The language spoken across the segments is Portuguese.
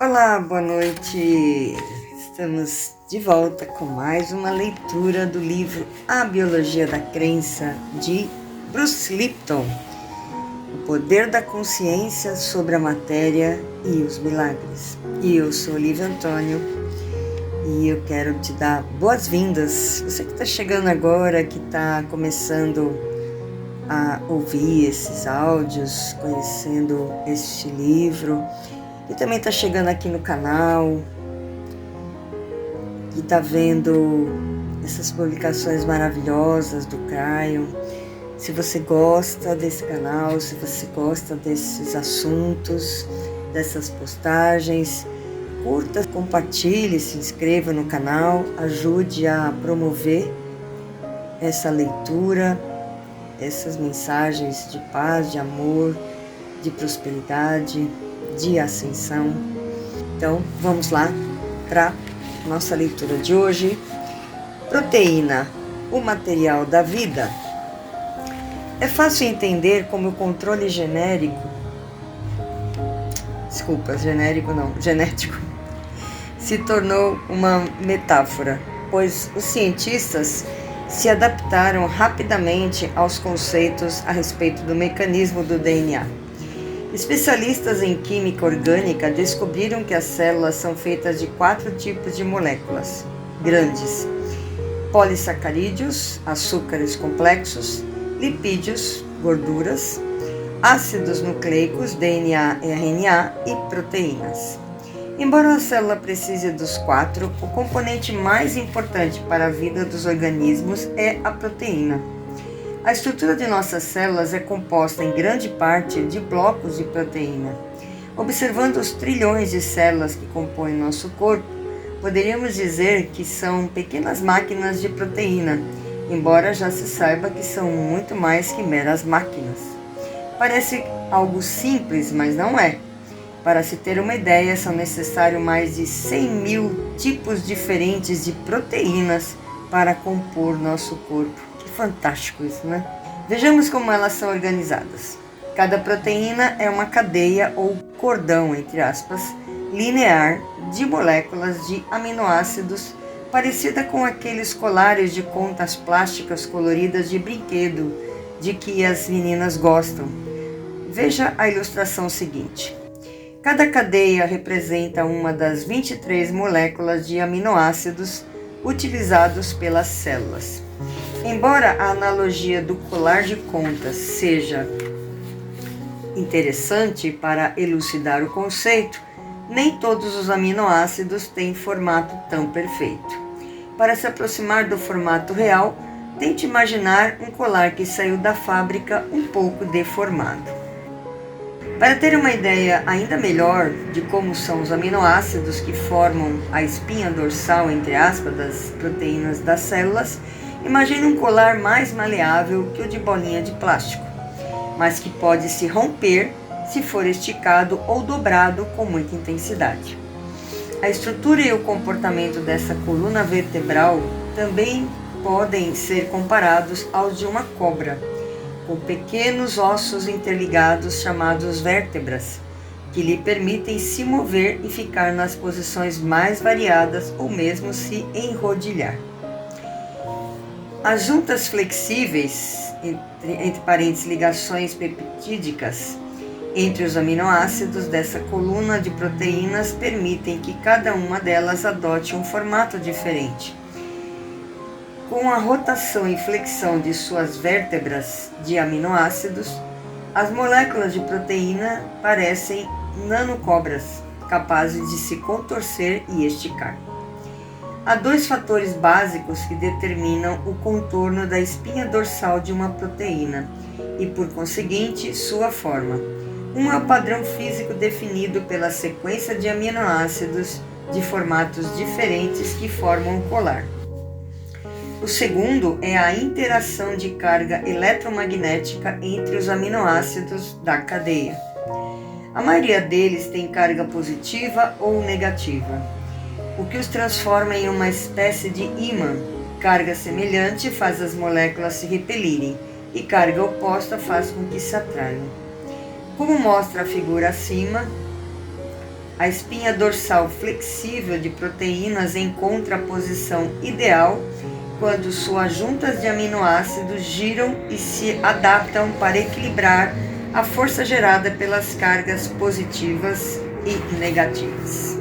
Olá, boa noite. Estamos de volta com mais uma leitura do livro A Biologia da Crença, de Bruce Lipton. O poder da consciência sobre a matéria e os milagres. E eu sou Olivia Antônio e eu quero te dar boas-vindas. Você que está chegando agora, que está começando a ouvir esses áudios, conhecendo este livro, e também está chegando aqui no canal, e está vendo essas publicações maravilhosas do Caio. Se você gosta desse canal, se você gosta desses assuntos, dessas postagens, curta, compartilhe, se inscreva no canal, ajude a promover essa leitura, essas mensagens de paz, de amor, de prosperidade, de ascensão. Então, vamos lá para nossa leitura de hoje. Proteína, o material da vida. É fácil entender como o controle genético se tornou uma metáfora, pois os cientistas se adaptaram rapidamente aos conceitos a respeito do mecanismo do DNA. Especialistas em química orgânica descobriram que as células são feitas de 4 tipos de moléculas grandes: polissacarídeos, açúcares complexos, lipídios, gorduras, ácidos nucleicos, DNA e RNA, e proteínas. Embora a célula precise dos 4, o componente mais importante para a vida dos organismos é a proteína. A estrutura de nossas células é composta em grande parte de blocos de proteína. Observando os trilhões de células que compõem nosso corpo, poderíamos dizer que são pequenas máquinas de proteína, embora já se saiba que são muito mais que meras máquinas. Parece algo simples, mas não é. Para se ter uma ideia, são necessários mais de 100 mil tipos diferentes de proteínas para compor nosso corpo. Que fantástico isso, né? Vejamos como elas são organizadas. Cada proteína é uma cadeia ou cordão, entre aspas, linear de moléculas de aminoácidos, parecida com aqueles colares de contas plásticas coloridas de brinquedo de que as meninas gostam. Veja a ilustração seguinte. Cada cadeia representa uma das 23 moléculas de aminoácidos utilizados pelas células. Embora a analogia do colar de contas seja interessante para elucidar o conceito, nem todos os aminoácidos têm formato tão perfeito. Para se aproximar do formato real, tente imaginar um colar que saiu da fábrica um pouco deformado. Para ter uma ideia ainda melhor de como são os aminoácidos que formam a espinha dorsal, entre aspas, das proteínas das células, imagine um colar mais maleável que o de bolinha de plástico, mas que pode se romper se for esticado ou dobrado com muita intensidade. A estrutura e o comportamento dessa coluna vertebral também podem ser comparados aos de uma cobra, com pequenos ossos interligados chamados vértebras, que lhe permitem se mover e ficar nas posições mais variadas ou mesmo se enrodilhar. As juntas flexíveis, entre parênteses, ligações peptídicas, entre os aminoácidos dessa coluna de proteínas permitem que cada uma delas adote um formato diferente. Com a rotação e flexão de suas vértebras de aminoácidos, as moléculas de proteína parecem nanocobras, capazes de se contorcer e esticar. Há 2 fatores básicos que determinam o contorno da espinha dorsal de uma proteína e, por conseguinte, sua forma. Um é o padrão físico definido pela sequência de aminoácidos de formatos diferentes que formam o colar. O segundo é a interação de carga eletromagnética entre os aminoácidos da cadeia. A maioria deles tem carga positiva ou negativa, o que os transforma em uma espécie de ímã. Carga semelhante faz as moléculas se repelirem e carga oposta faz com que se atraiam. Como mostra a figura acima, A espinha dorsal flexível de proteínas encontra a posição ideal quando suas juntas de aminoácidos giram e se adaptam para equilibrar a força gerada pelas cargas positivas e negativas.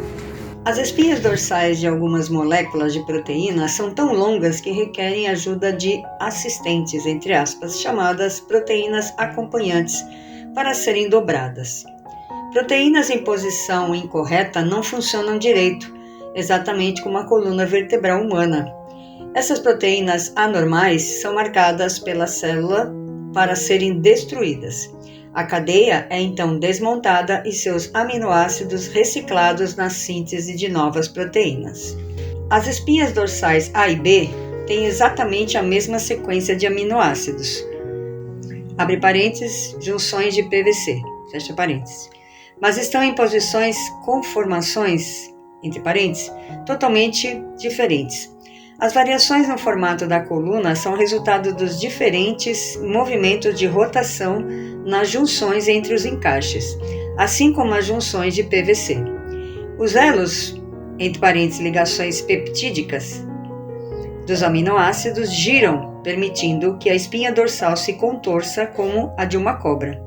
As espinhas dorsais de algumas moléculas de proteína são tão longas que requerem ajuda de assistentes, entre aspas, chamadas proteínas acompanhantes, para serem dobradas. Proteínas em posição incorreta não funcionam direito, exatamente como a coluna vertebral humana. Essas proteínas anormais são marcadas pela célula para serem destruídas. A cadeia é então desmontada e seus aminoácidos reciclados na síntese de novas proteínas. As espinhas dorsais A e B têm exatamente a mesma sequência de aminoácidos. Abre parênteses, junções de PVC, fecha parênteses. Mas estão em posições, conformações, entre parênteses, totalmente diferentes. As variações no formato da coluna são resultado dos diferentes movimentos de rotação nas junções entre os encaixes, assim como as junções de PVC. Os elos, entre parênteses, ligações peptídicas, dos aminoácidos giram, permitindo que a espinha dorsal se contorça como a de uma cobra.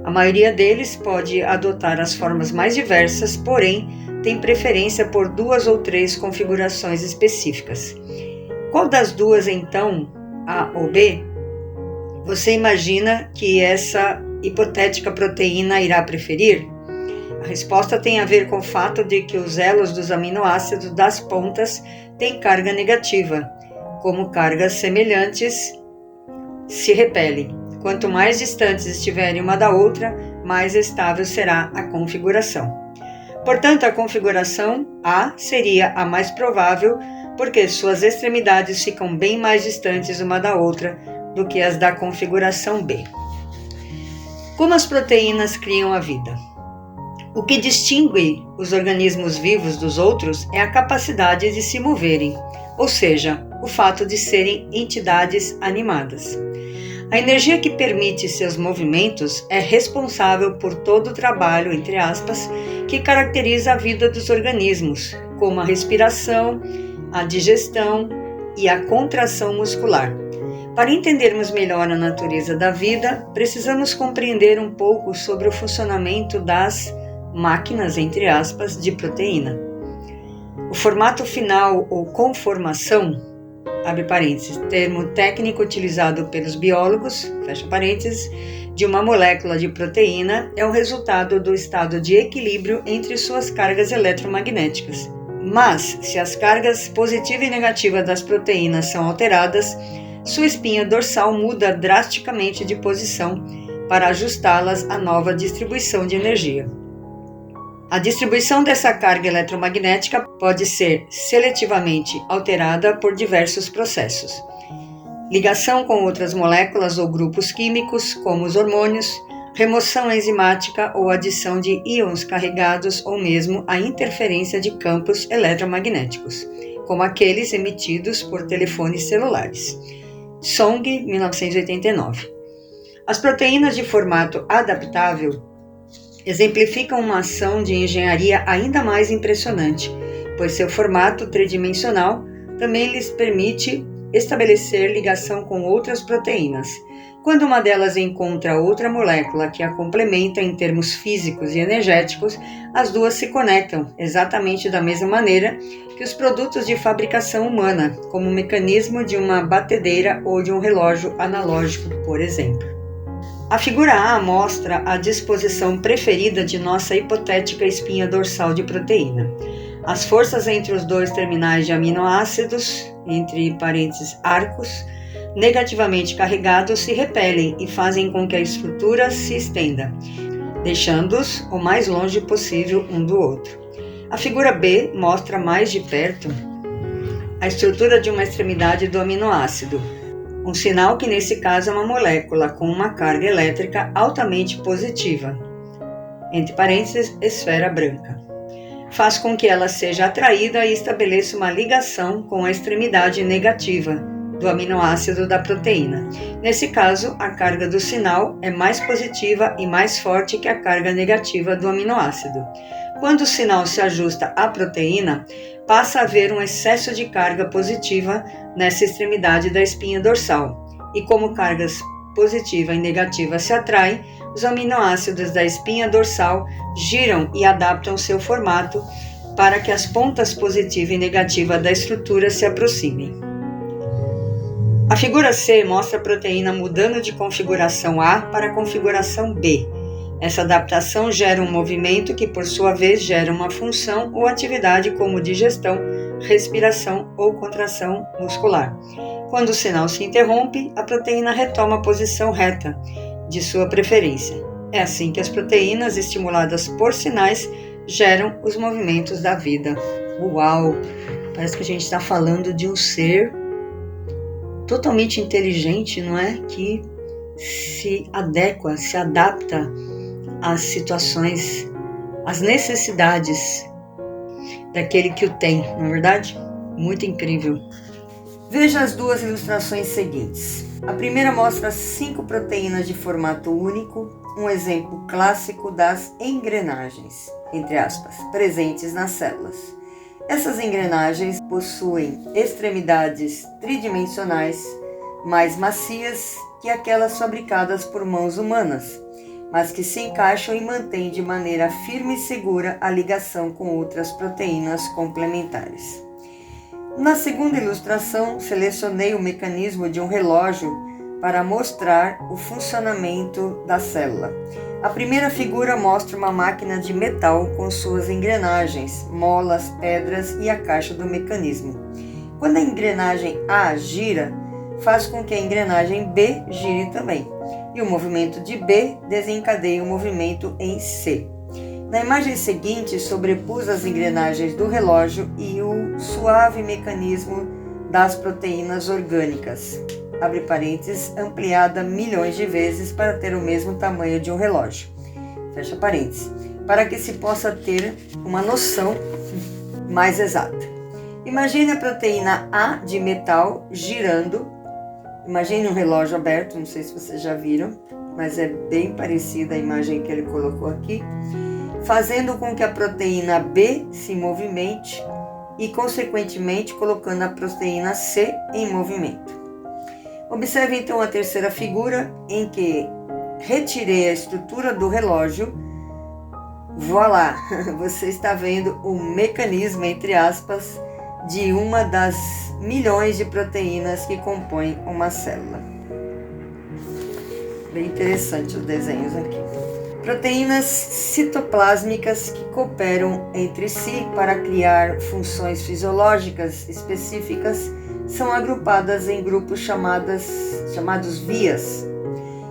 A maioria deles pode adotar as formas mais diversas, porém, tem preferência por 2 ou 3 configurações específicas. Qual das duas, então, A ou B, você imagina que essa hipotética proteína irá preferir? A resposta tem a ver com o fato de que os elos dos aminoácidos das pontas têm carga negativa. Como cargas semelhantes se repelem. Quanto mais distantes estiverem uma da outra, mais estável será a configuração. Portanto, a configuração A seria a mais provável, porque suas extremidades ficam bem mais distantes uma da outra do que as da configuração B. Como as proteínas criam a vida? O que distingue os organismos vivos dos outros é a capacidade de se moverem, ou seja, o fato de serem entidades animadas. A energia que permite seus movimentos é responsável por todo o trabalho, entre aspas, que caracteriza a vida dos organismos, como a respiração, a digestão e a contração muscular. Para entendermos melhor a natureza da vida, precisamos compreender um pouco sobre o funcionamento das máquinas, entre aspas, de proteína. O formato final ou conformação, abre parênteses, termo técnico utilizado pelos biólogos, fecha parênteses, de uma molécula de proteína é o resultado do estado de equilíbrio entre suas cargas eletromagnéticas. Mas, se as cargas positiva e negativa das proteínas são alteradas, sua espinha dorsal muda drasticamente de posição para ajustá-las à nova distribuição de energia. A distribuição dessa carga eletromagnética pode ser seletivamente alterada por diversos processos. Ligação com outras moléculas ou grupos químicos, como os hormônios, remoção enzimática ou adição de íons carregados ou mesmo a interferência de campos eletromagnéticos, como aqueles emitidos por telefones celulares. Song, 1989. As proteínas de formato adaptável exemplificam uma ação de engenharia ainda mais impressionante, pois seu formato tridimensional também lhes permite estabelecer ligação com outras proteínas. Quando uma delas encontra outra molécula que a complementa em termos físicos e energéticos, as duas se conectam exatamente da mesma maneira que os produtos de fabricação humana, como o mecanismo de uma batedeira ou de um relógio analógico, por exemplo. A figura A mostra a disposição preferida de nossa hipotética espinha dorsal de proteína. As forças entre os dois terminais de aminoácidos, entre parênteses arcos, negativamente carregados se repelem e fazem com que a estrutura se estenda, deixando-os o mais longe possível um do outro. A figura B mostra mais de perto a estrutura de uma extremidade do aminoácido, um sinal que nesse caso é uma molécula com uma carga elétrica altamente positiva, entre parênteses, esfera branca. Faz com que ela seja atraída e estabeleça uma ligação com a extremidade negativa, do aminoácido da proteína. Nesse caso, a carga do sinal é mais positiva e mais forte que a carga negativa do aminoácido. Quando o sinal se ajusta à proteína, passa a haver um excesso de carga positiva nessa extremidade da espinha dorsal. E como cargas positiva e negativa se atraem, os aminoácidos da espinha dorsal giram e adaptam seu formato para que as pontas positiva e negativa da estrutura se aproximem. A figura C mostra a proteína mudando de configuração A para a configuração B. Essa adaptação gera um movimento que, por sua vez, gera uma função ou atividade como digestão, respiração ou contração muscular. Quando o sinal se interrompe, a proteína retoma a posição reta de sua preferência. É assim que as proteínas, estimuladas por sinais, geram os movimentos da vida. Uau! Parece que a gente está falando de um ser totalmente inteligente, não é? Que se adequa, se adapta às situações, às necessidades daquele que o tem, não é verdade? Muito incrível. Veja as duas ilustrações seguintes. A primeira mostra 5 proteínas de formato único, um exemplo clássico das engrenagens, entre aspas, presentes nas células. Essas engrenagens possuem extremidades tridimensionais mais macias que aquelas fabricadas por mãos humanas, mas que se encaixam e mantêm de maneira firme e segura a ligação com outras proteínas complementares. Na segunda ilustração, selecionei o mecanismo de um relógio para mostrar o funcionamento da célula. A primeira figura mostra uma máquina de metal com suas engrenagens, molas, pedras e a caixa do mecanismo. Quando a engrenagem A gira, faz com que a engrenagem B gire também, e o movimento de B desencadeia o movimento em C. Na imagem seguinte, sobrepus as engrenagens do relógio e o suave mecanismo das proteínas orgânicas, abre parênteses, ampliada milhões de vezes para ter o mesmo tamanho de um relógio, fecha parênteses, para que se possa ter uma noção mais exata. Imagine a proteína A de metal girando, imagine um relógio aberto, não sei se vocês já viram, mas é bem parecida a imagem que ele colocou aqui, fazendo com que a proteína B se movimente e, consequentemente, colocando a proteína C em movimento. Observe então a terceira figura, em que retirei a estrutura do relógio. Voilá! Você está vendo o mecanismo, entre aspas, de uma das milhões de proteínas que compõem uma célula. Bem interessante os desenhos aqui. Proteínas citoplásmicas que cooperam entre si para criar funções fisiológicas específicas são agrupadas em grupos chamados vias.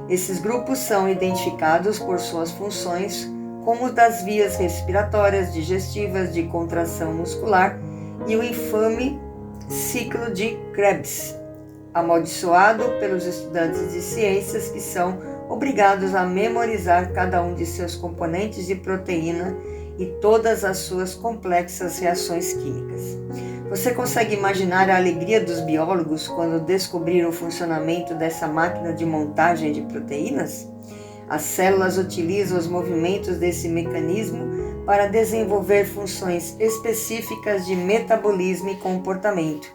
Esses grupos são identificados por suas funções como os das vias respiratórias, digestivas, de contração muscular e o infame ciclo de Krebs, amaldiçoado pelos estudantes de ciências que são obrigados a memorizar cada um de seus componentes de proteína e todas as suas complexas reações químicas. Você consegue imaginar a alegria dos biólogos quando descobriram o funcionamento dessa máquina de montagem de proteínas? As células utilizam os movimentos desse mecanismo para desenvolver funções específicas de metabolismo e comportamento.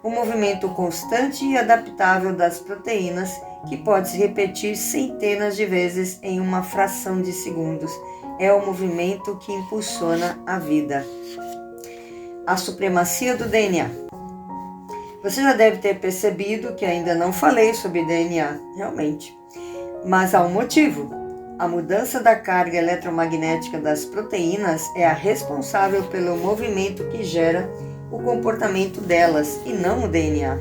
Um movimento constante e adaptável das proteínas que pode se repetir centenas de vezes em uma fração de segundos. É o movimento que impulsiona a vida. A supremacia do DNA. Você já deve ter percebido que ainda não falei sobre DNA, realmente. Mas há um motivo. A mudança da carga eletromagnética das proteínas é a responsável pelo movimento que gera o comportamento delas e não o DNA.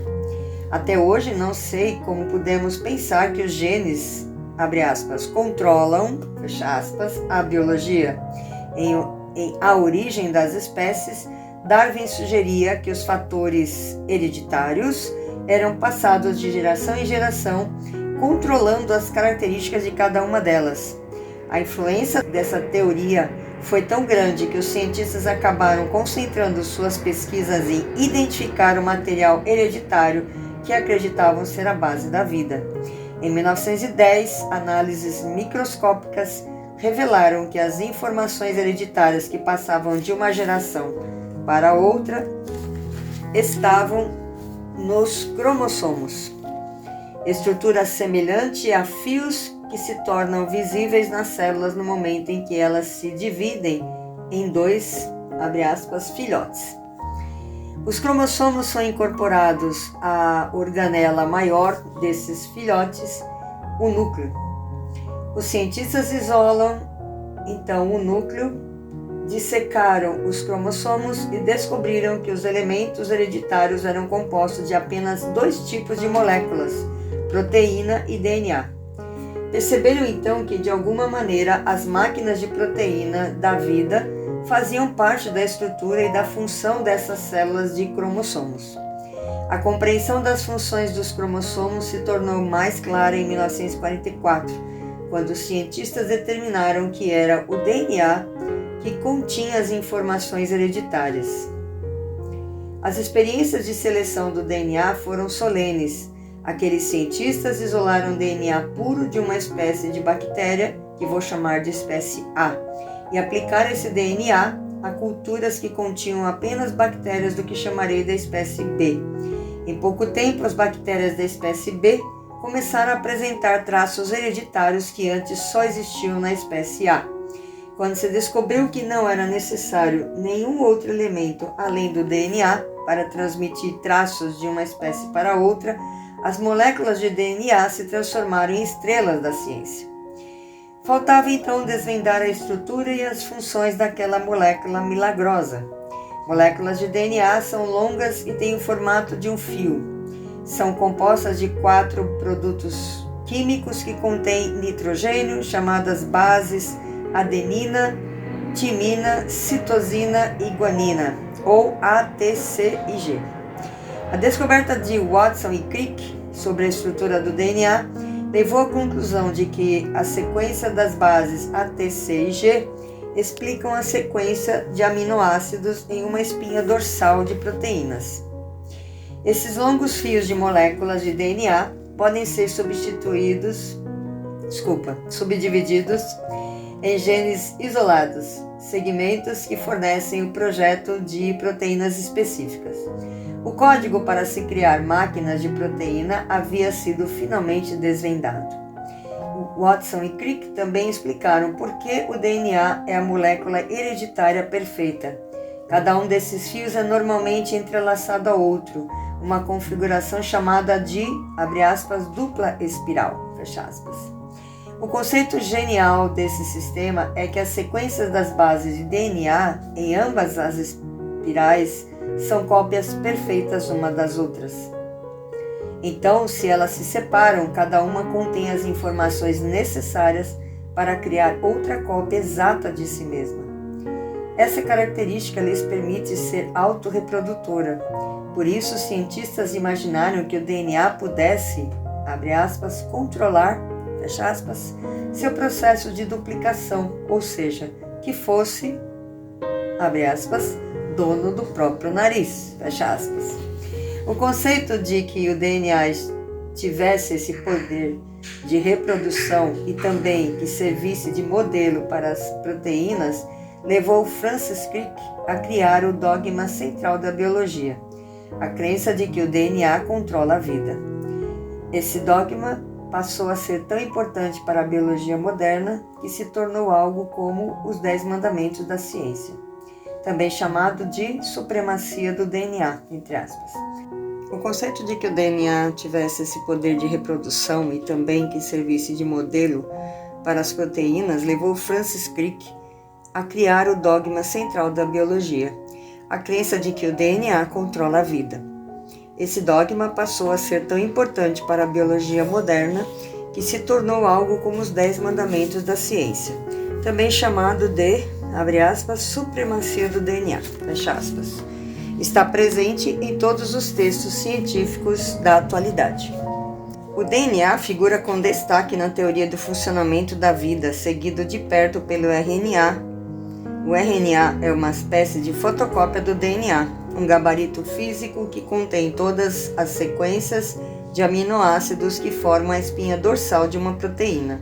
Até hoje não sei como podemos pensar que os genes, abre aspas, controlam, fecha aspas, a biologia. Em A Origem das Espécies, Darwin sugeria que os fatores hereditários eram passados de geração em geração, controlando as características de cada uma delas. A influência dessa teoria foi tão grande que os cientistas acabaram concentrando suas pesquisas em identificar o material hereditário que acreditavam ser a base da vida. Em 1910, análises microscópicas revelaram que as informações hereditárias que passavam de uma geração para outra estavam nos cromossomos, estrutura semelhante a fios que se tornam visíveis nas células no momento em que elas se dividem em dois, abre aspas, filhotes. Os cromossomos são incorporados à organela maior desses filhotes, o núcleo. Os cientistas isolam, então, o núcleo, dissecaram os cromossomos e descobriram que os elementos hereditários eram compostos de apenas 2 tipos de moléculas, proteína e DNA. Perceberam então que, de alguma maneira, as máquinas de proteína da vida faziam parte da estrutura e da função dessas células de cromossomos. A compreensão das funções dos cromossomos se tornou mais clara em 1944, quando os cientistas determinaram que era o DNA que continha as informações hereditárias. As experiências de seleção do DNA foram solenes. Aqueles cientistas isolaram DNA puro de uma espécie de bactéria, que vou chamar de espécie A, e aplicaram esse DNA a culturas que continham apenas bactérias do que chamarei da espécie B. Em pouco tempo, as bactérias da espécie B começaram a apresentar traços hereditários que antes só existiam na espécie A. Quando se descobriu que não era necessário nenhum outro elemento além do DNA para transmitir traços de uma espécie para outra, as moléculas de DNA se transformaram em estrelas da ciência. Faltava então desvendar a estrutura e as funções daquela molécula milagrosa. Moléculas de DNA são longas e têm o formato de um fio. São compostas de 4 produtos químicos que contêm nitrogênio, chamadas bases adenina, timina, citosina e guanina, ou A, T, C e G. A descoberta de Watson e Crick sobre a estrutura do DNA levou à conclusão de que a sequência das bases A, T, C e G explicam a sequência de aminoácidos em uma espinha dorsal de proteínas. Esses longos fios de moléculas de DNA podem ser subdivididos em genes isolados, segmentos que fornecem o projeto de proteínas específicas. O código para se criar máquinas de proteína havia sido finalmente desvendado. Watson e Crick também explicaram por que o DNA é a molécula hereditária perfeita. Cada um desses fios é normalmente entrelaçado a outro, uma configuração chamada de, abre aspas, dupla espiral, fecha aspas. O conceito genial desse sistema é que as sequências das bases de DNA em ambas as espirais são cópias perfeitas uma das outras. Então, se elas se separam, cada uma contém as informações necessárias para criar outra cópia exata de si mesma. Essa característica lhes permite ser autorreprodutora. Por isso, os cientistas imaginaram que o DNA pudesse, abre aspas, controlar, fecha aspas, seu processo de duplicação, ou seja, que fosse, abre aspas, dono do próprio nariz, fecha aspas. O conceito de que o DNA tivesse esse poder de reprodução e também que servisse de modelo para as proteínas levou Francis Crick a criar o dogma central da biologia, a crença de que o DNA controla a vida. Esse dogma passou a ser tão importante para a biologia moderna que se tornou algo como os 10 mandamentos da ciência, também chamado de supremacia do DNA, entre aspas. O conceito de que o DNA tivesse esse poder de reprodução e também que servisse de modelo para as proteínas levou Francis Crick a criar o dogma central da biologia, a crença de que o DNA controla a vida. Esse dogma passou a ser tão importante para a biologia moderna que se tornou algo como os 10 mandamentos da ciência, também chamado de, abre aspas, supremacia do DNA, fecha aspas. Está presente em todos os textos científicos da atualidade. O DNA figura com destaque na teoria do funcionamento da vida, seguido de perto pelo RNA, O RNA é uma espécie de fotocópia do DNA, um gabarito físico que contém todas as sequências de aminoácidos que formam a espinha dorsal de uma proteína.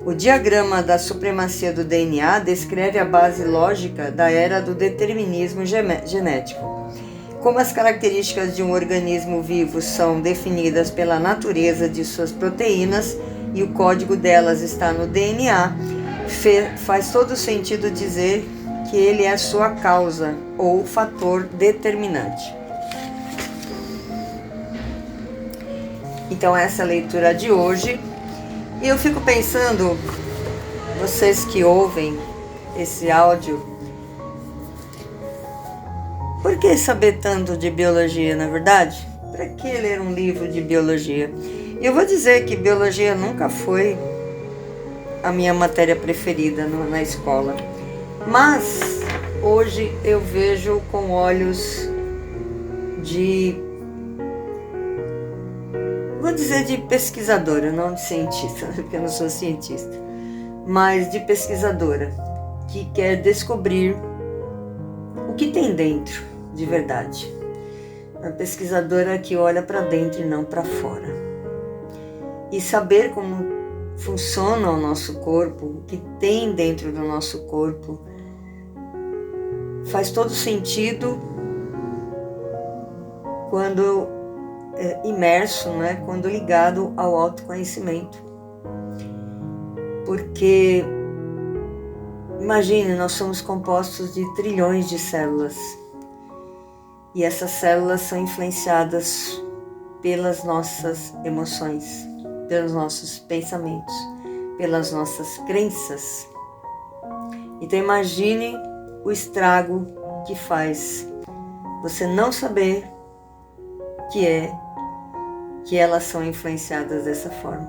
O diagrama da supremacia do DNA descreve a base lógica da era do determinismo genético. Como as características de um organismo vivo são definidas pela natureza de suas proteínas e o código delas está no DNA, faz todo sentido dizer que ele é sua causa ou fator determinante. Então essa é a leitura de hoje. E eu fico pensando, vocês que ouvem esse áudio, por que saber tanto de biologia, na verdade? Para que ler um livro de biologia? E eu vou dizer que biologia nunca foi a minha matéria preferida na escola. Mas hoje eu vejo com olhos vou dizer de pesquisadora, não de cientista, porque eu não sou cientista, mas de pesquisadora que quer descobrir o que tem dentro de verdade. Uma pesquisadora que olha para dentro e não para fora. E saber como funciona o nosso corpo, o que tem dentro do nosso corpo, faz todo sentido quando imerso, né? Quando ligado ao autoconhecimento. Porque, imagine, nós somos compostos de trilhões de células. E essas células são influenciadas pelas nossas emoções, pelos nossos pensamentos, pelas nossas crenças. Então imagine o estrago que faz você não saber que elas são influenciadas dessa forma.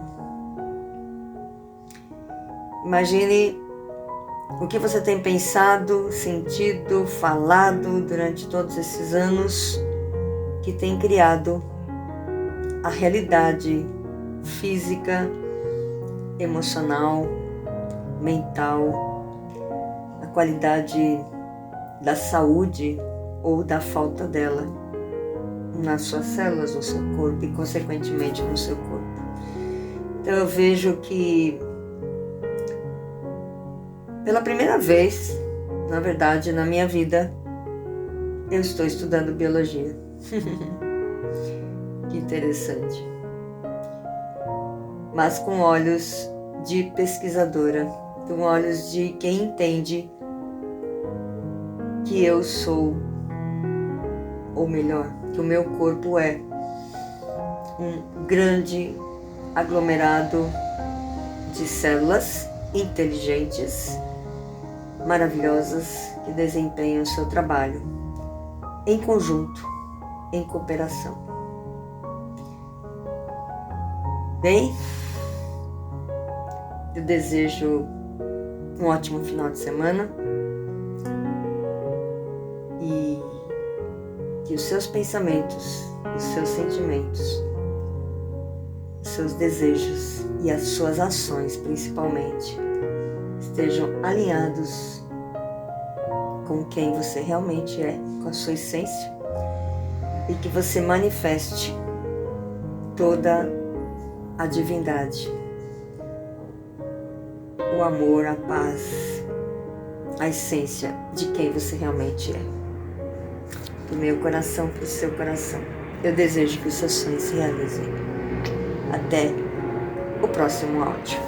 Imagine o que você tem pensado, sentido, falado durante todos esses anos que tem criado a realidade física, emocional, mental, a qualidade da saúde ou da falta dela nas suas células, no seu corpo e, consequentemente, no seu corpo. Então eu vejo que pela primeira vez, na verdade, na minha vida, eu estou estudando biologia. Que interessante. Mas com olhos de pesquisadora, com olhos de quem entende que eu sou, ou melhor, que o meu corpo é um grande aglomerado de células inteligentes, maravilhosas, que desempenham o seu trabalho em conjunto, em cooperação. Bem, eu desejo um ótimo final de semana e que os seus pensamentos, os seus sentimentos, os seus desejos e as suas ações, principalmente, estejam alinhados com quem você realmente é, com a sua essência, e que você manifeste toda a divindade, o amor, a paz, a essência de quem você realmente é. Do meu coração para o seu coração, eu desejo que os seus sonhos se realizem. Até o próximo áudio.